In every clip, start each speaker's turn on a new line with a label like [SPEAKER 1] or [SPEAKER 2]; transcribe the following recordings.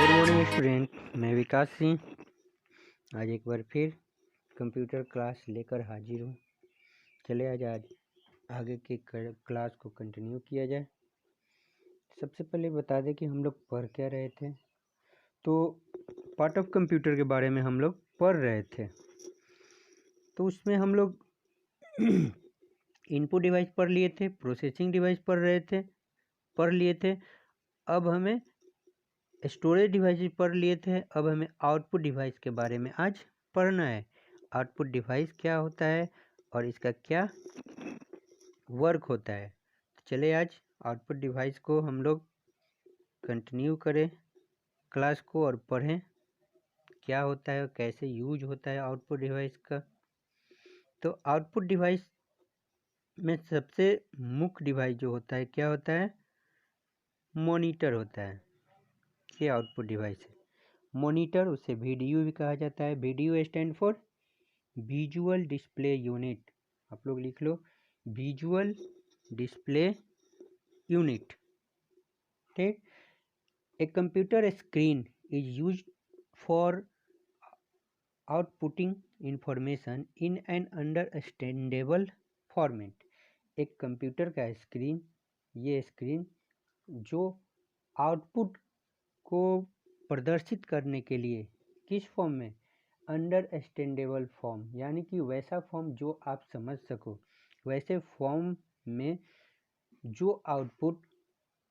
[SPEAKER 1] Good morning student, मैं विकास सिंह आज एक बार फिर कंप्यूटर क्लास लेकर हाजिर हूँ। चले आज आगे की क्लास को कंटिन्यू किया जाए। सबसे पहले बता दें कि हम लोग पढ़ क्या रहे थे। तो पार्ट ऑफ कंप्यूटर के बारे में हम लोग पढ़ रहे थे। तो उसमें हम लोग इनपुट डिवाइस पढ़ लिए थे, प्रोसेसिंग डिवाइस पढ़ लिए थे। अब हमें स्टोरेज डिवाइस पढ़ लिए थे। अब हमें आउटपुट डिवाइस के बारे में आज पढ़ना है। आउटपुट डिवाइस क्या होता है और इसका क्या वर्क होता है। तो चले आज आउटपुट डिवाइस को हम लोग कंटिन्यू करें क्लास को और पढ़ें क्या होता है और कैसे यूज होता है आउटपुट डिवाइस का। तो आउटपुट डिवाइस में सबसे मुख्य डिवाइस जो होता है क्या होता है, मॉनिटर होता है। ये आउटपुट डिवाइस है मॉनिटर, उसे वीडीयू भी कहा जाता है। VDU stand for visual display unit. आप लोग लिख लो विजुअल डिस्प्ले यूनिट। ठीक। A computer screen is used for outputting information in an understandable format. एक कंप्यूटर का स्क्रीन, ये स्क्रीन जो आउटपुट को प्रदर्शित करने के लिए किस फॉर्म में, अंडरस्टैंडेबल फॉर्म, यानी कि वैसा फॉर्म जो आप समझ सको, वैसे फॉर्म में जो आउटपुट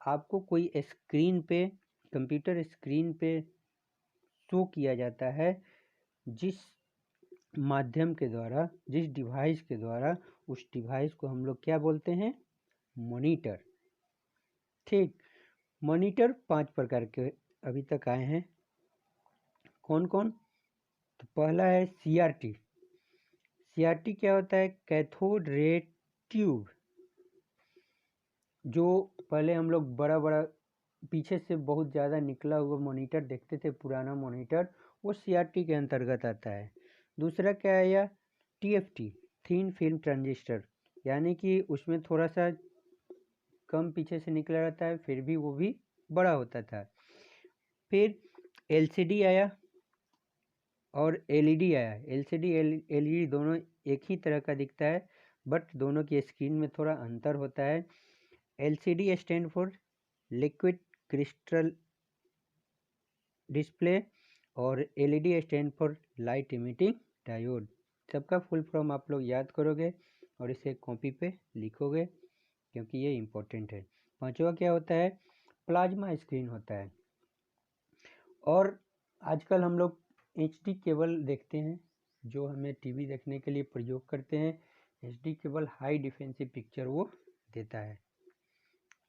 [SPEAKER 1] आपको कोई स्क्रीन पे, कंप्यूटर स्क्रीन पे शो किया जाता है, जिस माध्यम के द्वारा, जिस डिवाइस के द्वारा, उस डिवाइस को हम लोग क्या बोलते हैं, मॉनिटर। ठीक। मॉनिटर 5 प्रकार के अभी तक आए हैं। कौन कौन? तो पहला है सीआरटी। सीआरटी क्या होता है? Cathode ray tube. जो पहले हम लोग बड़ा बड़ा पीछे से बहुत ज़्यादा निकला हुआ मॉनिटर देखते थे, पुराना मॉनिटर, वो सीआरटी के अंतर्गत आता है। दूसरा क्या है, या टीएफटी, थिन फिल्म ट्रांजिस्टर, यानी कि उसमें थोड़ा सा कम पीछे से निकला रहता है, फिर भी वो भी बड़ा होता था। फिर एलसीडी आया और एलईडी आया। एलसीडी एलईडी दोनों एक ही तरह का दिखता है, बट दोनों की स्क्रीन में थोड़ा अंतर होता है। LCD stand for liquid crystal display और LED stand for light emitting diode. सबका फुल फॉर्म आप लोग याद करोगे और इसे कॉपी पे लिखोगे क्योंकि ये इम्पोर्टेंट है। पांचवा क्या होता है? प्लाज्मा स्क्रीन होता है। और आजकल हम लोग एचडी केबल देखते हैं जो हमें टीवी देखने के लिए प्रयोग करते हैं। HD cable high defensive picture वो देता है,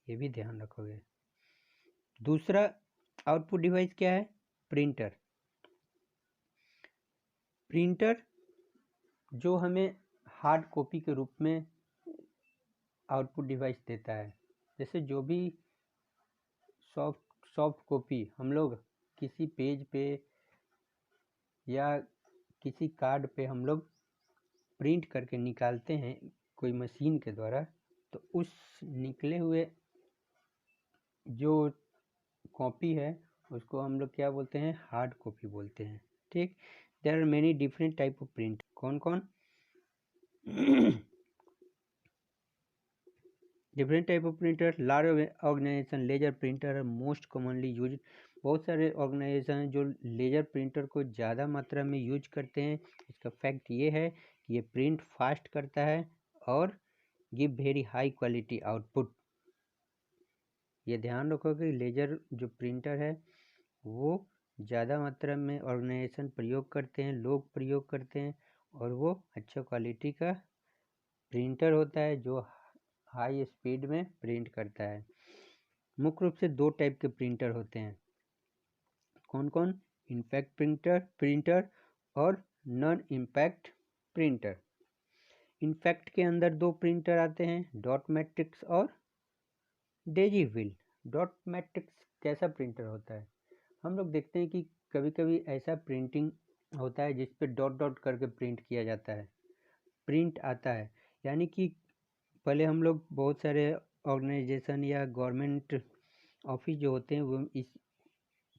[SPEAKER 1] ये भी ध्यान रखोगे। दूसरा आउटपुट डिवाइस क्या है? प्रिंटर। प्रिंटर जो हमें हार्ड कॉपी के रूप में आउटपुट डिवाइस देता है। जैसे जो भी सॉफ्ट कॉपी हम लोग किसी पेज पे या किसी कार्ड पे हम लोग प्रिंट करके निकालते हैं कोई मशीन के द्वारा, तो उस निकले हुए जो कॉपी है उसको हम लोग क्या बोलते हैं? हार्ड कॉपी बोलते हैं। ठीक। There are many different type of print. कौन कौन? Different type of printer. Large organisation laser printer है मोस्ट कॉमनली यूज। बहुत सारे ऑर्गेनाइजेशन हैं जो लेजर प्रिंटर को ज़्यादा मात्रा में यूज करते हैं। इसका फैक्ट ये है कि ये प्रिंट फास्ट करता है और give very high quality output. ये ध्यान रखो कि लेजर जो प्रिंटर है वो ज़्यादा मात्रा में ऑर्गेनाइजेशन प्रयोग करते हैं, लोग प्रयोग करते हैं, और वो अच्छा क्वालिटी का प्रिंटर होता है जो हाई स्पीड में प्रिंट करता है। मुख्य रूप से 2 टाइप के प्रिंटर होते हैं। कौन कौन? इम्पैक्ट प्रिंटर और नॉन इम्पैक्ट प्रिंटर। इम्पैक्ट के अंदर 2 प्रिंटर आते हैं, डॉट मैट्रिक्स और डेजी व्हील। डॉट मैट्रिक्स कैसा प्रिंटर होता है? हम लोग देखते हैं कि कभी कभी ऐसा प्रिंटिंग होता है जिस पे डॉट डॉट करके प्रिंट किया जाता है, प्रिंट आता है। यानी कि पहले हम लोग बहुत सारे ऑर्गेनाइजेशन या गवर्नमेंट ऑफिस जो होते हैं वो इस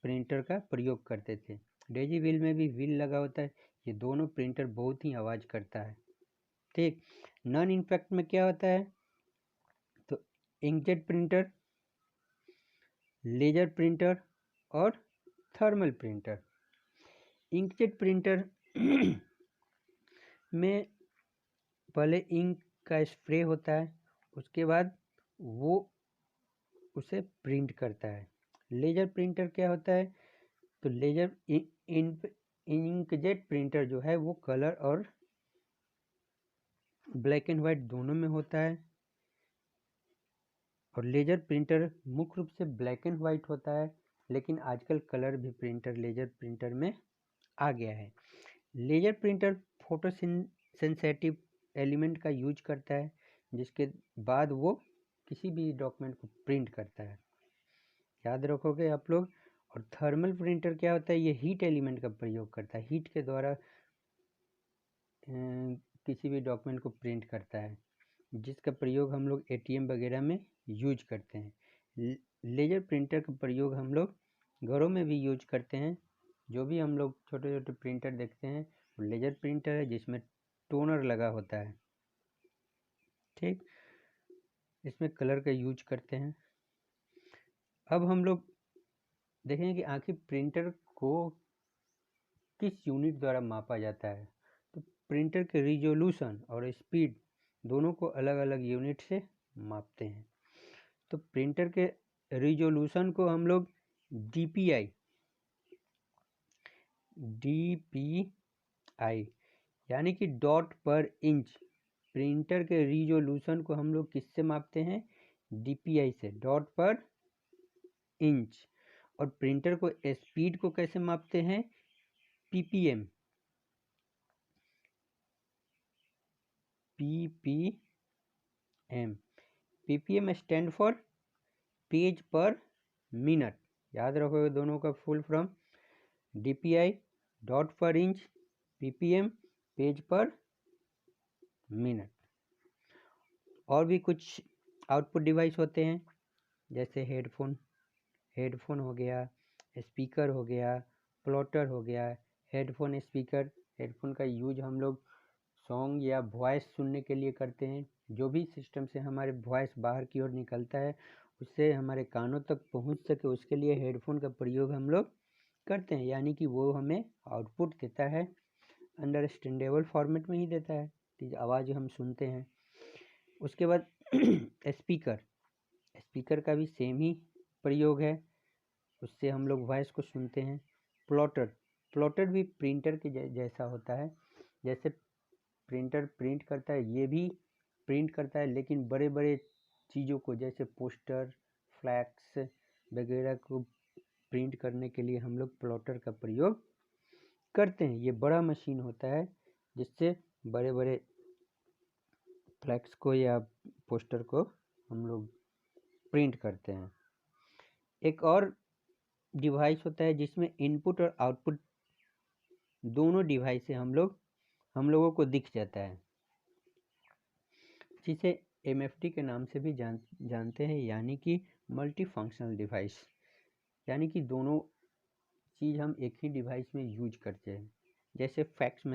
[SPEAKER 1] प्रिंटर का प्रयोग करते थे। डेजी व्हील में भी व्हील लगा होता है। ये दोनों प्रिंटर बहुत ही आवाज़ करता है। ठीक, नॉन इम्पैक्ट में क्या होता है? तो इंकजेट प्रिंटर, लेजर प्रिंटर और थर्मल प्रिंटर। इंकजेट प्रिंटर में पहले इंक का स्प्रे होता है, उसके बाद वो उसे प्रिंट करता है। लेजर प्रिंटर क्या होता है? तो लेजर इंकजेट प्रिंटर जो है वो कलर और ब्लैक एंड वाइट दोनों में होता है, और लेजर प्रिंटर मुख्य रूप से ब्लैक एंड वाइट होता है, लेकिन आजकल कलर भी प्रिंटर लेजर प्रिंटर में आ गया है। Laser printer photo sensitive element का यूज करता है, जिसके बाद वो किसी भी डॉक्यूमेंट को प्रिंट करता है। याद रखोगे आप लोग। और थर्मल प्रिंटर क्या होता है? ये हीट एलिमेंट का प्रयोग करता है, हीट के द्वारा किसी भी डॉक्यूमेंट को प्रिंट करता है, जिसका प्रयोग हम लोग एटीएम वगैरह में यूज करते हैं। लेजर प्रिंटर का प्रयोग हम लोग घरों में भी यूज करते हैं। जो भी हम लोग छोटे छोटे प्रिंटर देखते हैं वो लेजर प्रिंटर है, जिसमें टोनर लगा होता है। ठीक, इसमें कलर का यूज करते हैं। अब हम लोग देखेंगे कि आखिर प्रिंटर को किस यूनिट द्वारा मापा जाता है। तो प्रिंटर के रिजोल्यूशन और स्पीड दोनों को अलग अलग यूनिट से मापते हैं। तो प्रिंटर के रिजोल्यूशन को हम लोग DPI यानी कि डॉट पर इंच। प्रिंटर के रिजोल्यूशन को हम लोग किससे मापते हैं? DPI से, डॉट पर इंच। और प्रिंटर को स्पीड को कैसे मापते हैं? PPM स्टैंड फॉर पेज पर मिनट। याद रखोगे दोनों का फुल फॉर्म। DPI डॉट पर इंच, PPM पेज पर मिनट। और भी कुछ आउटपुट डिवाइस होते हैं, जैसे हेडफोन हो गया, स्पीकर हो गया, प्लॉटर हो गया। हेडफोन स्पीकर, हेडफोन का यूज हम लोग सॉन्ग या वॉइस सुनने के लिए करते हैं। जो भी सिस्टम से हमारे वॉइस बाहर की ओर निकलता है उससे हमारे कानों तक पहुंच सके, उसके लिए हेडफोन का प्रयोग हम लोग करते हैं। यानी कि वो हमें आउटपुट देता है, अंडरस्टैंडेबल फॉर्मेट में ही देता है कि आवाज़ हम सुनते हैं। उसके बाद स्पीकर का भी सेम ही प्रयोग है, उससे हम लोग वॉइस को सुनते हैं। प्लॉटर भी प्रिंटर के जैसा होता है। जैसे प्रिंटर प्रिंट करता है, ये भी प्रिंट करता है, लेकिन बड़े बड़े चीज़ों को जैसे पोस्टर, फ्लैक्स वगैरह को प्रिंट करने के लिए हम लोग प्लॉटर का प्रयोग करते हैं। ये बड़ा मशीन होता है जिससे बड़े बड़े फ्लैक्स को या पोस्टर को हम लोग प्रिंट करते हैं। एक और डिवाइस होता है जिसमें इनपुट और आउटपुट दोनों डिवाइस से हम लोगों को दिख जाता है, जिसे MFD के नाम से भी जानते हैं, यानी कि मल्टी फंक्शनल डिवाइस। यानी कि दोनों चीज़ हम एक ही डिवाइस में यूज करते हैं। जैसे फैक्स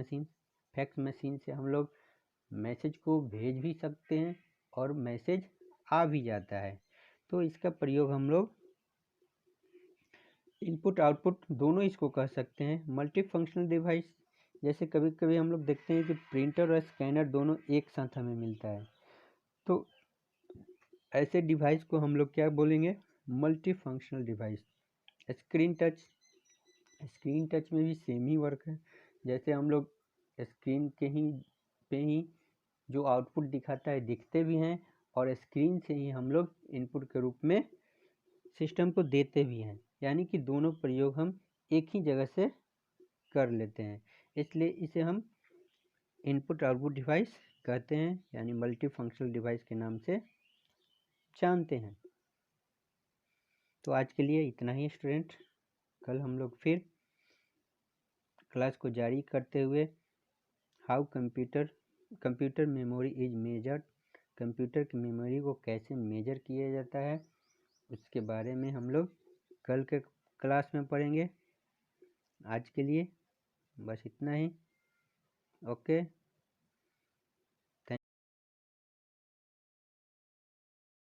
[SPEAKER 1] मशीन से हम लोग मैसेज को भेज भी सकते हैं और मैसेज आ भी जाता है। तो इसका प्रयोग हम लोग इनपुट आउटपुट दोनों इसको कह सकते हैं। मल्टी फंक्शनल डिवाइस, जैसे कभी कभी हम लोग देखते हैं कि प्रिंटर और स्कैनर दोनों एक साथ हमें मिलता है, तो ऐसे डिवाइस को हम लोग क्या बोलेंगे? Multi functional device. Screen touch में भी सेम ही वर्क है। जैसे हम लोग स्क्रीन पे ही जो आउटपुट दिखाता है दिखते भी हैं, और स्क्रीन से ही हम लोग इनपुट के रूप में सिस्टम को देते भी हैं। यानी कि दोनों प्रयोग हम एक ही जगह से कर लेते हैं, इसलिए इसे हम इनपुट आउटपुट डिवाइस कहते हैं, यानी मल्टी फंक्शनल डिवाइस के नाम से जानते हैं। तो आज के लिए इतना ही स्टूडेंट। कल हम लोग फिर क्लास को जारी करते हुए how computer memory is measured, computer की मेमोरी को कैसे मेजर किया जाता है, उसके बारे में हम लोग कल के क्लास में पढ़ेंगे। आज के लिए बस इतना ही। ओके।